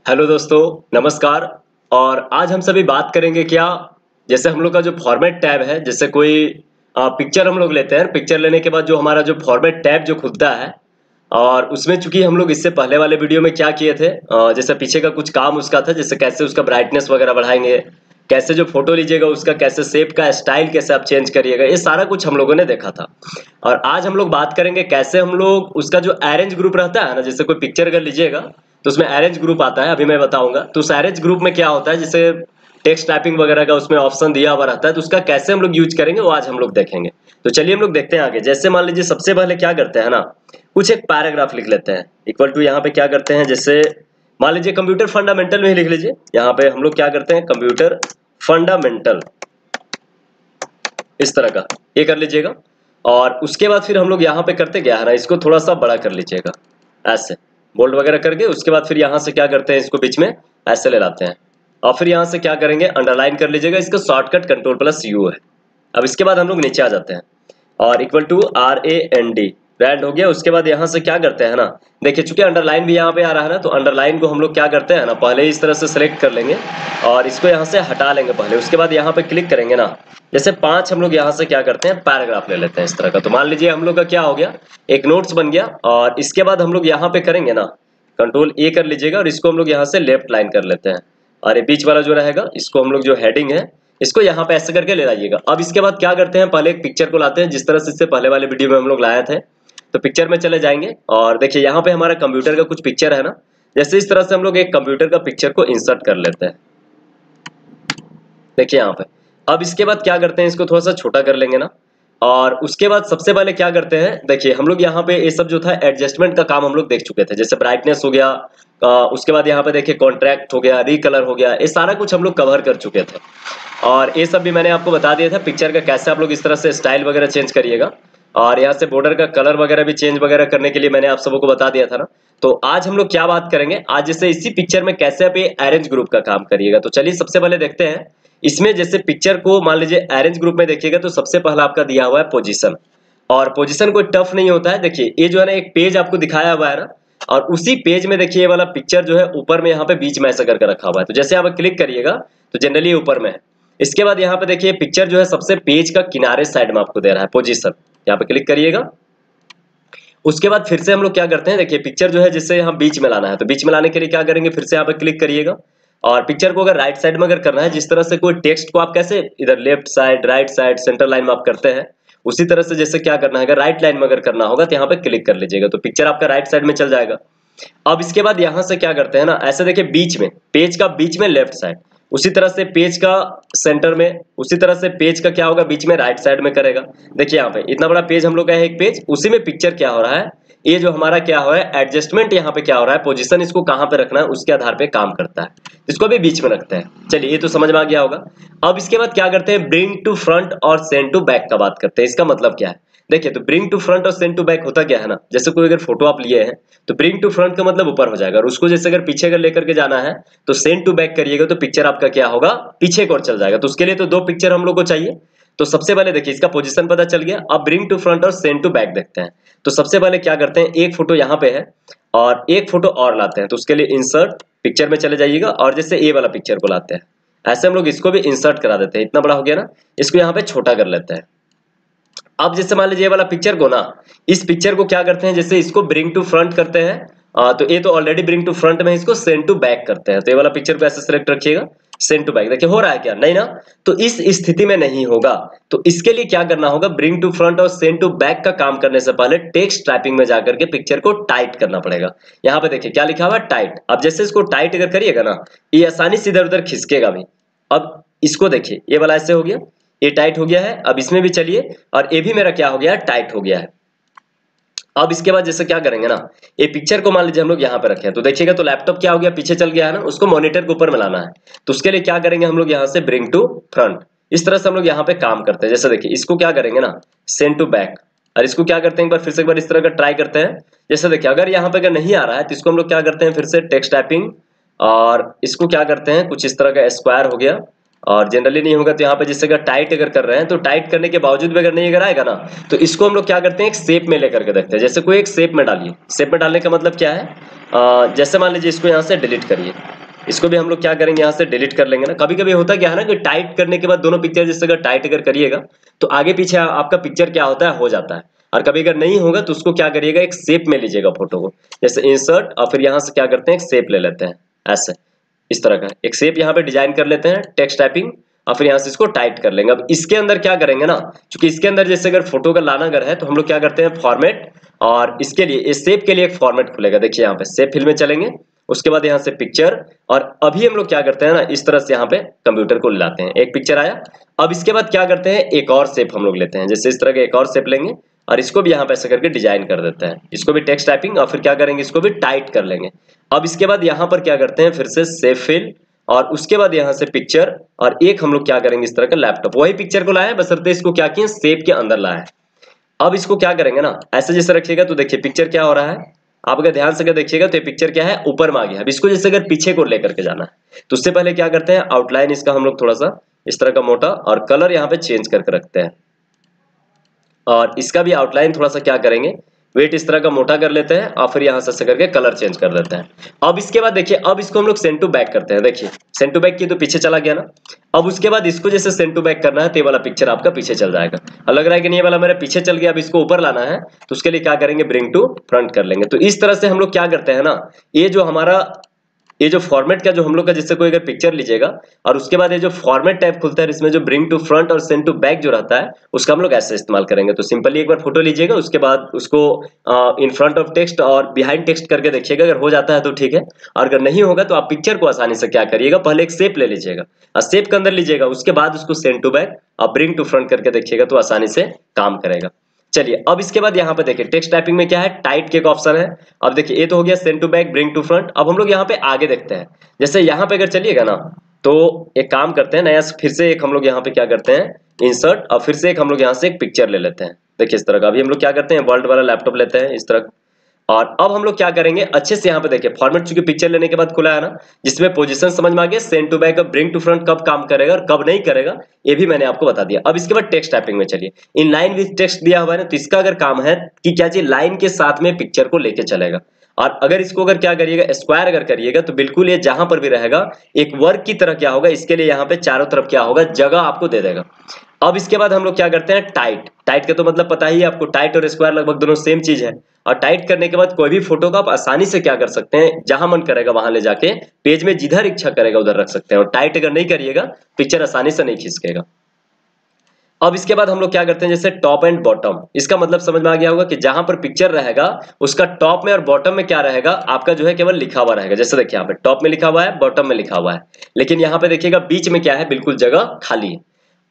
Hello दोस्तों, नमस्कार। और आज हम सभी बात करेंगे क्या, जैसे हम लोग का जो फॉर्मेट टैब है, जैसे कोई पिक्चर हम लोग लेते हैं। पिक्चर लेने के बाद जो हमारा जो फॉर्मेट टैब जो खुलता है, और उसमें चूंकि हम लोग इससे पहले वाले वीडियो में क्या किए थे, जैसे पीछे का कुछ काम उसका था, जैसे कैसे उसका ब्राइटनेस वगैरह बढ़ाएंगे, कैसे जो फोटो लीजिएगा उसका कैसे शेप का स्टाइल कैसे आप चेंज करिएगा, ये सारा कुछ हम लोगों ने देखा था। और आज हम लोग बात करेंगे कैसे हम लोग उसका जो अरेंज ग्रुप रहता है ना, जैसे कोई पिक्चर अगर लीजिएगा तो उसमें अरेंज ग्रुप आता है, अभी मैं बताऊंगा। तो उस अरेंज ग्रुप में क्या होता है, जैसे टेक्स्ट टाइपिंग वगैरह का उसमें ऑप्शन दिया हुआ रहता है, तो उसका कैसे हम लोग यूज करेंगे वो आज हम लोग देखेंगे। तो चलिए हम लोग देखते हैं आगे। जैसे मान लीजिए सबसे पहले क्या करते हैं ना, कुछ एक पैराग्राफ लिख लेते हैं। इक्वल टू यहाँ पे क्या करते हैं, जैसे मान लीजिए कंप्यूटर फंडामेंटल में ही लिख लीजिए। यहाँ पे हम लोग क्या करते हैं, कंप्यूटर फंडामेंटल, इस तरह का ये कर लीजिएगा। और उसके बाद फिर हम लोग यहाँ पे करते क्या है ना, इसको थोड़ा सा बड़ा कर लीजिएगा, ऐसे बोल्ड वगैरह करके। उसके बाद फिर यहाँ से क्या करते हैं, इसको बीच में ऐसे ले लाते हैं। और फिर यहाँ से क्या करेंगे, अंडरलाइन कर लीजिएगा। इसका शॉर्टकट Ctrl+U है। अब इसके बाद हम लोग नीचे आ जाते हैं और इक्वल टू RAND ब्रांड हो गया। उसके बाद यहाँ से क्या करते हैं ना, देखिए चूंकि अंडरलाइन भी यहाँ पे आ रहा है ना, तो अंडरलाइन को हम लोग क्या करते हैं ना, पहले इस तरह से सिलेक्ट कर लेंगे और इसको यहाँ से हटा लेंगे पहले। उसके बाद यहाँ पे क्लिक करेंगे ना, जैसे 5 हम लोग यहाँ से क्या करते हैं, पैराग्राफ ले लेते हैं इस तरह का। तो मान लीजिए हम लोग का क्या हो गया, एक नोट्स बन गया। और इसके बाद हम लोग यहाँ पे करेंगे ना, Ctrl+A कर लीजिएगा और इसको हम लोग यहाँ से लेफ्ट लाइन कर लेते हैं। और ये बीच वाला जो रहेगा, इसको हम लोग जो हेडिंग है इसको यहाँ पे ऐसे करके ले लाइएगा। अब इसके बाद क्या करते हैं, पहले एक पिक्चर को लाते हैं, जिस तरह से इससे पहले वाले वीडियो में हम लोग लाए थे। तो पिक्चर में चले जाएंगे और देखिए यहाँ पे हमारा कंप्यूटर का कुछ पिक्चर है ना, जैसे इस तरह से हम लोग एक कंप्यूटर का पिक्चर को इंसर्ट कर लेते हैं। देखिए यहाँ पे। अब इसके बाद क्या करते हैं, इसको थोड़ा सा छोटा कर लेंगे ना। और उसके बाद सबसे पहले क्या करते हैं, देखिए हम लोग यहाँ पे ये सब जो था एडजस्टमेंट का काम हम लोग देख चुके थे, जैसे ब्राइटनेस हो गया, उसके बाद यहाँ पे देखिए कॉन्ट्रैक्ट हो गया, रिकलर हो गया, ये सारा कुछ हम लोग कवर कर चुके थे। और ये सब भी मैंने आपको बता दिया था पिक्चर का कैसे आप लोग इस तरह से स्टाइल वगैरह चेंज करिएगा। और यहाँ से बॉर्डर का कलर वगैरह भी चेंज वगैरह करने के लिए मैंने आप सबको बता दिया था ना। तो आज हम लोग क्या बात करेंगे, आज जैसे इसी पिक्चर में कैसे आप ये अरेंज ग्रुप का काम करिएगा। तो चलिए सबसे पहले देखते हैं इसमें। जैसे पिक्चर को मान लीजिए अरेंज ग्रुप में देखिएगा तो सबसे पहला आपका दिया हुआ है पोजीशन। और पोजीशन कोई टफ नहीं होता है। देखिए ये जो है ना, एक पेज आपको दिखाया हुआ है ना, और उसी पेज में देखिए ये वाला पिक्चर जो है ऊपर में यहाँ पे बीच में ऐसा करके रखा हुआ है। तो जैसे आप क्लिक करिएगा तो जनरली ऊपर में है। इसके बाद यहाँ पे देखिए पिक्चर जो है सबसे पेज का किनारे साइड में आपको दे रहा है पोजीशन, यहाँ पे क्लिक करिएगा। उसके बाद फिर से हम लोग क्या करते हैं, देखिए पिक्चर जो है जिससे यहाँ बीच में लाना है, तो बीच में लाने के लिए क्या करेंगे, फिर से यहाँ पे क्लिक करिएगा। और पिक्चर को अगर राइट साइड में अगर करना है, जिस तरह से कोई टेक्स्ट को आप कैसे इधर left side, right side, centre line में आप करते हैं, उसी तरह से जैसे क्या करना है, अगर राइट लाइन में अगर करना होगा तो यहाँ पे क्लिक कर लीजिएगा, तो पिक्चर आपका राइट साइड में चल जाएगा। अब इसके बाद यहाँ से क्या करते हैं ना, ऐसे देखिए बीच में, पेज का बीच में लेफ्ट साइड, उसी तरह से पेज का सेंटर में, उसी तरह से पेज का क्या होगा, बीच में राइट साइड में करेगा। देखिए यहाँ पे इतना बड़ा पेज हम लोग का है, एक पेज, उसी में पिक्चर क्या हो रहा है, ये जो हमारा क्या हो रहा है एडजस्टमेंट, यहाँ पे क्या हो रहा है, पोजीशन इसको कहाँ पे रखना है उसके आधार पे काम करता है। इसको भी बीच में रखते हैं। चलिए ये तो समझ में आ गया होगा। अब इसके बाद क्या करते हैं, ब्रिंग टू फ्रंट और सेंड टू बैक का बात करते हैं। इसका मतलब क्या है, देखिए तो ब्रिंग टू फ्रंट और सेंड टू बैक होता क्या है ना, जैसे कोई अगर फोटो आप लिए हैं तो ब्रिंग टू फ्रंट का मतलब ऊपर हो जाएगा, और उसको जैसे अगर पीछे अगर लेकर के जाना है तो सेंड टू बैक करिएगा तो पिक्चर आपका क्या होगा, पीछे की ओर चल जाएगा। तो उसके लिए तो 2 पिक्चर हम लोग को चाहिए। तो सबसे पहले देखिए इसका पोजीशन पता चल गया। अब ब्रिंग टू फ्रंट और सेंड टू बैक देखते हैं। तो सबसे पहले क्या करते हैं, एक फोटो यहाँ पे है और एक फोटो और लाते हैं। तो उसके लिए इंसर्ट पिक्चर में चले जाइएगा और जैसे ए वाला पिक्चर को लाते हैं, ऐसे हम लोग इसको भी इंसर्ट करा देते हैं। इतना बड़ा हो गया ना, इसको यहाँ पे छोटा कर लेते हैं। अब जैसे मान लीजिए ये वाला पिक्चर को ना, इस पिक्चर को क्या करते हैं, जैसे इसको ब्रिंग टू फ्रंट करते हैं, तो ये तो ऑलरेडी ब्रिंग टू फ्रंट में, इसको सेंड टू बैक करते हैं। तो ये वाला पिक्चर को ऐसे सिलेक्ट रखिएगा, सेंड टू बैक। देखिए हो रहा है क्या, नहीं ना, तो इस स्थिति में नहीं होगा। तो इसके लिए क्या करना होगा, ब्रिंग टू फ्रंट और सेंड टू बैक का काम करने से पहले टेक्स्ट टाइपिंग में जाकर के पिक्चर को टाइट करना पड़ेगा। यहाँ पे देखिए क्या लिखा हुआ है, टाइट। अब जैसे इसको टाइट अगर करिएगा ना, ये आसानी से इधर उधर खिसकेगा भी। अब इसको देखिए ये वाला ऐसे हो गया, ये टाइट हो गया है। अब इसमें भी चलिए, और ये भी मेरा क्या हो गया है, टाइट हो गया है। अब इसके बाद जैसे क्या करेंगे ना, ये पिक्चर को मान लीजिए हम लोग यहाँ पे रखे हैं, तो देखिएगा तो लैपटॉप क्या हो गया, पीछे चल गया है ना, उसको मॉनिटर के ऊपर में लाना है। तो उसके लिए क्या करेंगे हम लोग, यहाँ से ब्रिंग टू फ्रंट, इस तरह से हम लोग यहाँ पे काम करते हैं। जैसे देखिए इसको क्या करेंगे ना, सेंड टू बैक, और इसको क्या करते हैं, एक बार फिर से एक बार इस तरह का ट्राई करते हैं। जैसे देखिए अगर यहाँ पे अगर नहीं आ रहा है तो इसको हम लोग क्या करते हैं, फिर से टेक्स्ट टाइपिंग, और इसको क्या करते हैं, कुछ इस तरह का स्क्वायर हो गया। और जनरली नहीं होगा तो यहाँ पे जैसे अगर टाइट अगर कर रहे हैं, तो टाइट करने के बावजूद भी अगर नहीं अगर आएगा ना, तो इसको हम लोग क्या करते हैं, एक शेप में लेकर के देखते हैं। जैसे कोई एक शेप में डालिए, शेप में डालने का मतलब क्या है, जैसे मान लीजिए इसको यहाँ से डिलीट करिए, इसको भी हम लोग क्या करेंगे यहाँ से डिलीट कर लेंगे ना। कभी कभी होता क्या है ना कि टाइट करने के बाद दोनों पिक्चर जैसे अगर टाइट अगर करिएगा तो आगे पीछे आपका पिक्चर क्या होता है, हो जाता है। और कभी अगर नहीं होगा तो उसको क्या करिएगा, एक शेप में लीजिएगा फोटो को, जैसे इंसर्ट और फिर यहाँ से क्या करते हैं एक शेप ले लेते हैं, ऐसे इस तरह का एक शेप यहाँ पे डिजाइन कर लेते हैं, टेक्स्ट टाइपिंग, और फिर यहाँ से इसको टाइट कर लेंगे। अब इसके अंदर क्या करेंगे ना, क्योंकि इसके अंदर जैसे अगर फोटो का लाना अगर है तो हम लोग क्या करते हैं फॉर्मेट, और इसके लिए इस शेप के लिए एक फॉर्मेट खुलेगा। देखिए यहाँ पे शेप फिल में चलेंगे, उसके बाद यहाँ से पिक्चर, और अभी हम लोग क्या करते हैं ना इस तरह से यहाँ पे कंप्यूटर को लाते हैं, एक पिक्चर आया। अब इसके बाद क्या करते हैं एक और शेप हम लोग लेते हैं, जैसे इस तरह का एक और शेप लेंगे और इसको भी यहाँ पे ऐसे करके डिजाइन कर देते हैं, इसको भी टेक्स्ट टाइपिंग, और फिर क्या करेंगे इसको भी टाइट कर लेंगे। अब इसके बाद यहाँ पर क्या करते हैं फिर से शेप फिल, और उसके बाद यहाँ से पिक्चर, और एक हम लोग क्या करेंगे इस तरह का लैपटॉप, वही पिक्चर को लाए बशर्ते इसको क्या किए शेप के अंदर लाए। अब इसको क्या करेंगे ना ऐसे जैसे रखिएगा तो देखिए पिक्चर क्या हो रहा है, आप अगर ध्यान से अगर देखिएगा तो ये पिक्चर क्या है ऊपर में आ गया। अब इसको जैसे अगर पीछे को लेकर के जाना है तो उससे पहले क्या करते हैं आउटलाइन इसका हम लोग थोड़ा सा इस तरह का मोटा, और कलर यहाँ पे चेंज करके रखते हैं, और इसका भी आउटलाइन थोड़ा सा क्या करेंगे वेट इस तरह का मोटा कर लेते हैं, और फिर यहाँ से ऐसे करके कलर चेंज कर देते हैं। अब इसके बाद देखिए अब इसको हम लोग सेंड टू बैक करते हैं, देखिए सेंड टू बैक की तो पीछे चला गया ना। अब उसके बाद इसको जैसे सेंड टू बैक करना है तो ये वाला पिक्चर आपका पीछे चल जाएगा, और लग रहा है कि नहीं ये वाला मेरा पीछे चल गया, अब इसको ऊपर लाना है तो उसके लिए क्या करेंगे ब्रिंग टू फ्रंट कर लेंगे। तो इस तरह से हम लोग क्या करते हैं ना, ये जो हमारा ये जो फॉर्मेट का जो हम लोग का जैसे कोई अगर पिक्चर लीजिएगा और उसके बाद ये जो फॉर्मेट टाइप खुलता है इसमें जो ब्रिंग टू फ्रंट और सेंड टू बैक जो रहता है उसका हम लोग ऐसे इस्तेमाल करेंगे। तो सिंपली एक बार फोटो लीजिएगा, उसके बाद उसको इन फ्रंट ऑफ टेक्स्ट और बिहाइंड टेक्स्ट करके देखिएगा, अगर हो जाता है तो ठीक है, और अगर नहीं होगा तो आप पिक्चर को आसानी से क्या करिएगा पहले एक शेप ले लीजिएगा और शेप के अंदर लीजिएगा, उसके बाद उसको सेंड टू बैक और ब्रिंग टू फ्रंट करके देखिएगा तो आसानी से काम करेगा। चलिए अब इसके बाद यहाँ पे देखिए टेक्स्ट टाइपिंग में क्या है टाइट के एक ऑप्शन है। अब देखिए ये तो हो गया send to back bring to front. अब हम लोग यहाँ पे आगे देखते हैं, जैसे यहाँ पे अगर चलिएगा ना तो एक काम करते हैं नया फिर से एक हम लोग यहाँ पे क्या करते हैं इंसर्ट, और फिर से एक हम लोग यहाँ से एक पिक्चर ले लेते हैं। देखिए इस तरह का अभी हम लोग क्या करते हैं वर्ल्ड वाला लैपटॉप लेते हैं इस तरह, और अब हम लोग क्या करेंगे अच्छे से यहाँ पे देखिए फॉर्मेट चूंकि पिक्चर लेने के बाद खुला है ना, जिसमें पोजीशन समझ में आ गया, सेंड टू बैक और ब्रिंग टू फ्रंट कब काम करेगा और कब नहीं करेगा ये भी मैंने आपको बता दिया। अब इसके बाद टेक्स्ट टाइपिंग में चलिए, इन लाइन विद टेक्स्ट दिया हुआ है ना, तो इसका अगर काम है कि क्या चीज लाइन के साथ में पिक्चर को लेके चलेगा, और अगर इसको अगर क्या करिएगा स्क्वायर अगर करिएगा तो बिल्कुल ये जहां पर भी रहेगा एक वर्ग की तरह क्या होगा, इसके लिए यहाँ पे चारों तरफ क्या होगा जगह आपको दे देगा। अब इसके बाद हम लोग क्या करते हैं टाइट, टाइट का तो मतलब पता ही है आपको, टाइट और स्क्वायर लगभग दोनों सेम चीज है। और टाइट करने के बाद कोई भी फोटो को आप आसानी से क्या कर सकते हैं जहां मन करेगा वहां ले जाके पेज में जिधर इच्छा करेगा उधर रख सकते हैं, और टाइट अगर नहीं करिएगा पिक्चर आसानी से नहीं खिसकेगा। अब इसके बाद हम लोग क्या करते हैं जैसे टॉप एंड बॉटम, इसका मतलब समझ में आ गया होगा कि जहां पर पिक्चर रहेगा उसका टॉप में और बॉटम में क्या रहेगा आपका जो है केवल लिखा हुआ रहेगा। जैसे देखिए यहाँ पे टॉप में लिखा हुआ है बॉटम में लिखा हुआ है, लेकिन यहाँ पे देखिएगा बीच में क्या है बिल्कुल जगह खाली है।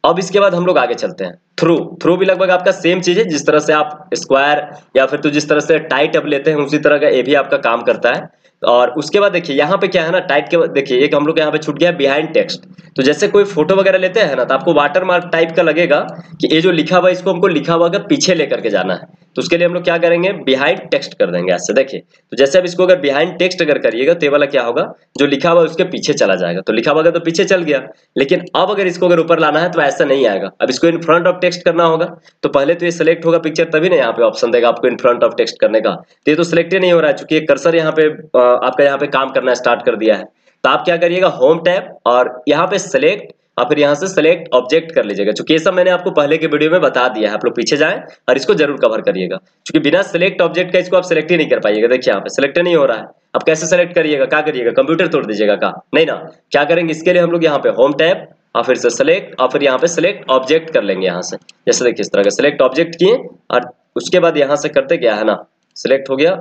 अब इसके बाद हम लोग आगे चलते हैं थ्रू, थ्रू भी लगभग आपका सेम चीज है, जिस तरह से आप स्क्वायर या फिर तो जिस तरह से टाइट अब लेते हैं उसी तरह का ये भी आपका काम करता है। और उसके बाद देखिए यहाँ पे क्या है ना टाइट के बाद देखिए एक हम लोग यहाँ पे छूट गया बिहाइंड टेक्स्ट। तो जैसे कोई फोटो वगैरह लेते हैं ना तो आपको वाटर मार्क टाइप का लगेगा कि ये जो लिखा हुआ है इसको हमको लिखा हुआ का पीछे लेकर के जाना है, तो उसके लिए हम लोग क्या करेंगे बिहाइंड टेक्स्ट कर देंगे ऐसे। देखिए तो जैसे अब इसको अगर बिहाइंड टेक्स्ट अगर करिएगा तो ये वाला क्या होगा जो लिखा हुआ है उसके पीछे चला जाएगा, तो लिखा हुआ तो पीछे चल गया। लेकिन अब अगर इसको अगर ऊपर लाना है तो ऐसा नहीं आएगा, अब इसको इन फ्रंट ऑफ टेक्स्ट करना होगा, तो पहले तो ये सिलेक्ट होगा पिक्चर तभी ना यहाँ पे ऑप्शन देगा आपको इन फ्रंट ऑफ टेक्स्ट करने का, तो ये तो सिलेक्ट ही नहीं हो रहा है चूंकि ये कर्सर यहाँ पे आपका यहाँ पे काम करना स्टार्ट कर दिया है। तो आप क्या करिएगा होम टैब और यहाँ पे सिलेक्ट और फिर यहाँ से सिलेक्ट ऑब्जेक्ट कर लीजिएगा, क्योंकि ये सब मैंने आपको पहले के वीडियो में बता दिया है, आप लोग पीछे जाएं और इसको जरूर कवर करिएगा, क्योंकि बिना सिलेक्ट ऑब्जेक्ट का इसको आप सिलेक्ट ही नहीं कर पाइएगा। देखिए यहाँ पे सिलेक्ट नहीं हो रहा है, अब कैसे सिलेक्ट करिएगा, क्या करिएगा कंप्यूटर तोड़ दीजिएगा का नहीं ना, क्या करेंगे इसके लिए हम लोग यहाँ पे होम टैब और फिर से सिलेक्ट और फिर यहाँ पे सिलेक्ट ऑब्जेक्ट कर लेंगे यहाँ से। जैसे देखिए इस तरह का सिलेक्ट ऑब्जेक्ट किए और उसके बाद यहाँ से करते क्या है ना सिलेक्ट हो गया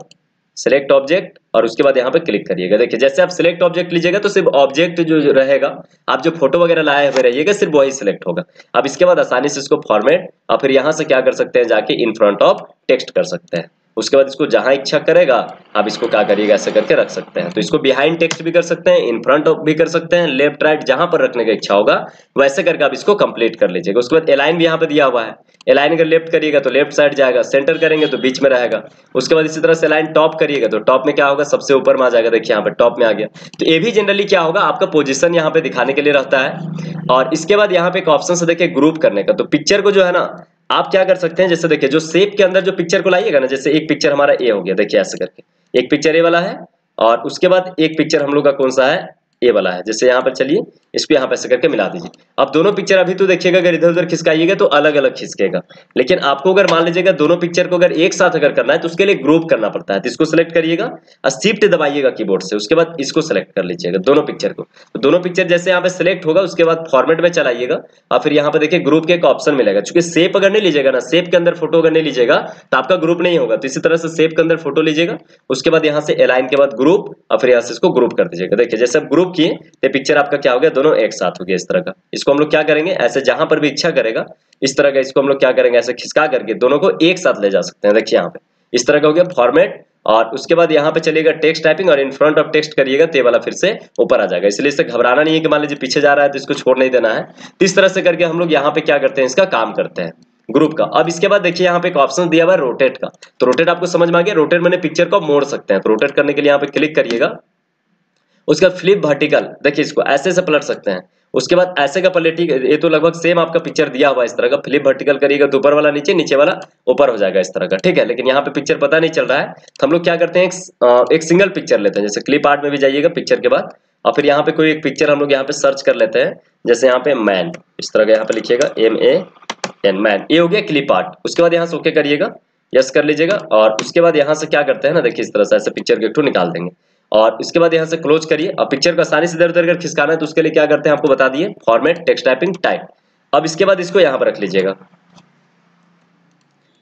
सिलेक्ट ऑब्जेक्ट और उसके बाद यहाँ पे क्लिक करिएगा। देखिए जैसे आप सिलेक्ट ऑब्जेक्ट लीजिएगा तो सिर्फ ऑब्जेक्ट जो रहेगा आप जो फोटो वगैरह लाए हुए रहिएगा सिर्फ वही सिलेक्ट होगा। अब इसके बाद आसानी से इसको फॉर्मेट और फिर यहाँ से क्या कर सकते हैं जाके इन फ्रंट ऑफ टेक्स्ट कर सकते हैं। उसके बाद इसको जहां इच्छा करेगा आप इसको क्या करिएगा ऐसे करके रख सकते हैं। तो इसको बिहाइंड टेक्स्ट भी कर सकते हैं, इन फ्रंट ऑफ भी कर सकते हैं, लेफ्ट राइट जहां पर रखने का इच्छा होगा वैसे करके आप इसको कंप्लीट कर लीजिएगा। उसके बाद अलाइन भी यहाँ पे दिया हुआ है, अलाइन अगर लेफ्ट करिएगा तो लेफ्ट साइड जाएगा, सेंटर करेंगे तो बीच में रहेगा। उसके बाद इसी तरह से अलाइन टॉप करिएगा तो टॉप में क्या होगा सबसे ऊपर में आ जाएगा। देखिए यहाँ पे टॉप में आ गया। तो ये भी जनरली क्या होगा आपका पोजीशन यहाँ पे दिखाने के लिए रहता है। और इसके बाद यहाँ पे एक ऑप्शन से देखिए ग्रुप करने का, तो पिक्चर को जो है ना आप क्या कर सकते हैं जैसे देखिए जो शेप के अंदर जो पिक्चर को लाइएगा ना, जैसे एक पिक्चर हमारा ए हो गया, देखिए ऐसे करके एक पिक्चर ए वाला है और उसके बाद एक पिक्चर हम लोग का कौन सा है, ये वाला है। जैसे यहाँ पर चलिए इसको यहाँ पे ऐसे करके मिला दीजिए। अब दोनों पिक्चर अभी तो देखिएगा अगर इधर उधर खिसकाइएगा तो अलग अलग खिसकेगा, लेकिन आपको अगर मान लीजिएगा दोनों पिक्चर को अगर एक साथ अगर करना है तो उसके लिए ग्रुप करना पड़ता है। तो इसको सिलेक्ट करिएगा और शिफ्ट दबाइएगा कीबोर्ड से, उसके बाद इसको सिलेक्ट कर लीजिएगा दोनों पिक्चर को। तो दोनों पिक्चर जैसे यहाँ पे सिलेक्ट होगा उसके बाद फॉर्मेट में चलाइएगा और फिर यहाँ पे देखिए ग्रुप के एक ऑप्शन मिलेगा। चूंकि शेप अगर नहीं लीजिएगा ना, शेप के अंदर फोटो अगर नहीं लीजिएगा तो आपका ग्रुप नहीं होगा। तो इसी तरह से शेप के अंदर फोटो लीजिएगा, उसके बाद यहाँ से अलाइन के बाद ग्रुप और फिर यहाँ से इसको ग्रुप कर दीजिएगा। देखिए जैसे आप ग्रुप किए तो पिक्चर आपका क्या हो गया, दोनों एक साथ हो गया इस तरह का। इसको हम लोग क्या करेंगे, ऐसे जहां पर भी इच्छा करेगा इस तरह का इसको हम लोग क्या करेंगे, ऐसे खिसका करके दोनों को एक साथ ले जा सकते हैं। देखिए यहाँ पे इस तरह का हो गया फॉर्मेट। और उसके बाद यहाँ पे चलिएगा टेक्स्ट टाइपिंग और इन फ्रंट ऑफ टेक्स्ट करिएगा तो ये वाला फिर से ऊपर आ जाएगा। इसलिए इससे घबराना नहीं है कि मान लीजिए पीछे जा रहा है तो इसको छोड़ नहीं देना है। तो इस तरह से करके हम लोग यहाँ पे क्या करते हैं, इसका काम करते हैं ग्रुप का। अब इसके बाद देखिए यहाँ पे एक ऑप्शन दिया हुआ है रोटेट का। तो रोटेट आपको समझ में आ गया, रोटेट मैंने पिक्चर को मोड़ सकते हैं। तो रोटेट करने के लिए यहाँ पे क्लिक करिएगा, उसका फ्लिप वर्टिकल देखिए इसको ऐसे से पलट सकते हैं। उसके बाद ऐसे का पलटी, ये तो लगभग सेम आपका पिक्चर दिया हुआ है इस तरह का। फ्लिप वर्टिकल करिएगा तो ऊपर वाला नीचे, नीचे वाला ऊपर हो जाएगा इस तरह का, ठीक है। लेकिन यहाँ पे पिक्चर पता नहीं चल रहा है तो हम लोग क्या करते हैं, एक सिंगल पिक्चर लेते हैं। जैसे क्लिप आर्ट में भी जाइएगा पिक्चर के बाद और फिर यहाँ पे कोई एक पिक्चर हम लोग यहाँ पे सर्च कर लेते हैं। जैसे यहाँ पे मैन, इस तरह का यहाँ पे लिखिएगा MAN मैन, ये हो गया क्लिप आर्ट। उसके बाद यहाँ से ओके करिएगा, यस कर लीजिएगा। और उसके बाद यहाँ से क्या करते हैं ना, देखिए इस तरह से ऐसे पिक्चर के एक ठो निकाल देंगे और इसके बाद यहाँ से क्लोज करिए। अब पिक्चर को आसानी से इधर उधर अगर खिसकाना है तो उसके लिए क्या करते हैं आपको बता दिए, फॉर्मेट टेक्स्ट टाइपिंग टाइप। अब इसके बाद इसको यहाँ पर रख लीजिएगा,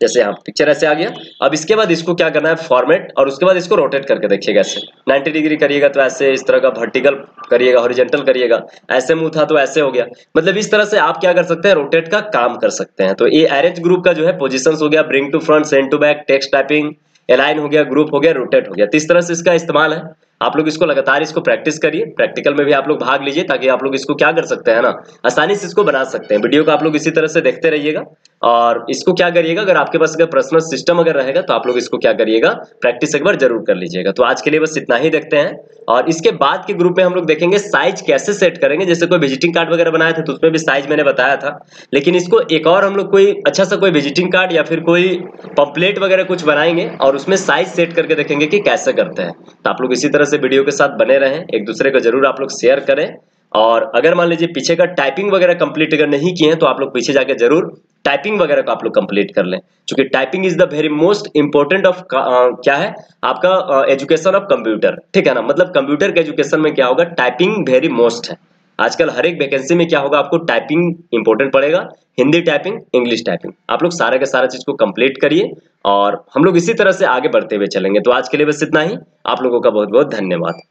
जैसे यहाँ पिक्चर ऐसे आ गया। अब इसके बाद इसको क्या करना है, फॉर्मेट, और उसके बाद इसको रोटेट करके देखिएगा ऐसे 90 डिग्री करिएगा तो ऐसे, इस तरह का वर्टिकल करिएगा, हॉरिजॉन्टल करिएगा, ऐसे मुंह था तो ऐसे हो गया। मतलब इस तरह से आप क्या कर सकते हैं, रोटेट का काम कर सकते हैं। तो ये अरेंज ग्रुप का जो है पोजीशंस हो गया, bring to front, send to back, text typing, align हो गया, ग्रुप हो गया, रोटेट हो गया। तो इस तरह से इसका इस्तेमाल है। आप लोग इसको लगातार इसको प्रैक्टिस करिए, प्रैक्टिकल में भी आप लोग भाग लीजिए ताकि आप लोग इसको क्या कर सकते हैं ना, आसानी से इसको बना सकते हैं। वीडियो को आप लोग इसी तरह से देखते रहिएगा और इसको क्या करिएगा, अगर आपके पास अगर पर्सनल सिस्टम अगर रहेगा तो आप लोग इसको क्या करिएगा, प्रैक्टिस एक बार जरूर कर लीजिएगा। तो आज के लिए बस इतना ही देखते हैं और इसके बाद के ग्रुप में हम लोग देखेंगे साइज कैसे सेट करेंगे। जैसे कोई विजिटिंग कार्ड वगैरह बनाए थे तो उसमें भी साइज मैंने बताया था, लेकिन इसको एक और हम लोग कोई अच्छा सा कोई विजिटिंग कार्ड या फिर कोई पंपलेट वगैरह कुछ बनाएंगे और उसमें साइज सेट करके देखेंगे कि कैसे करते हैं। तो आप लोग इसी तरह से वीडियो के साथ बने रहें, एक दूसरे को जरूर आप लोग शेयर करें। और अगर मान लीजिए पीछे का टाइपिंग वगैरह कंप्लीट अगर नहीं किए हैं तो आप लोग पीछे जाके जरूर टाइपिंग वगैरह को आप लोग कंप्लीट कर लें, क्योंकि typing is the very most important of क्या है आपका एजुकेशन ऑफ कंप्यूटर, ठीक है ना। मतलब कंप्यूटर के एजुकेशन में क्या होगा, टाइपिंग वेरी मोस्ट है। आजकल हर एक वैकेंसी में क्या होगा, आपको टाइपिंग इंपॉर्टेंट पड़ेगा, हिंदी टाइपिंग, इंग्लिश टाइपिंग। आप लोग सारे का सारा चीज को कंप्लीट करिए और हम लोग इसी तरह से आगे बढ़ते हुए चलेंगे। तो आज के लिए बस इतना ही। आप लोगों का बहुत बहुत धन्यवाद।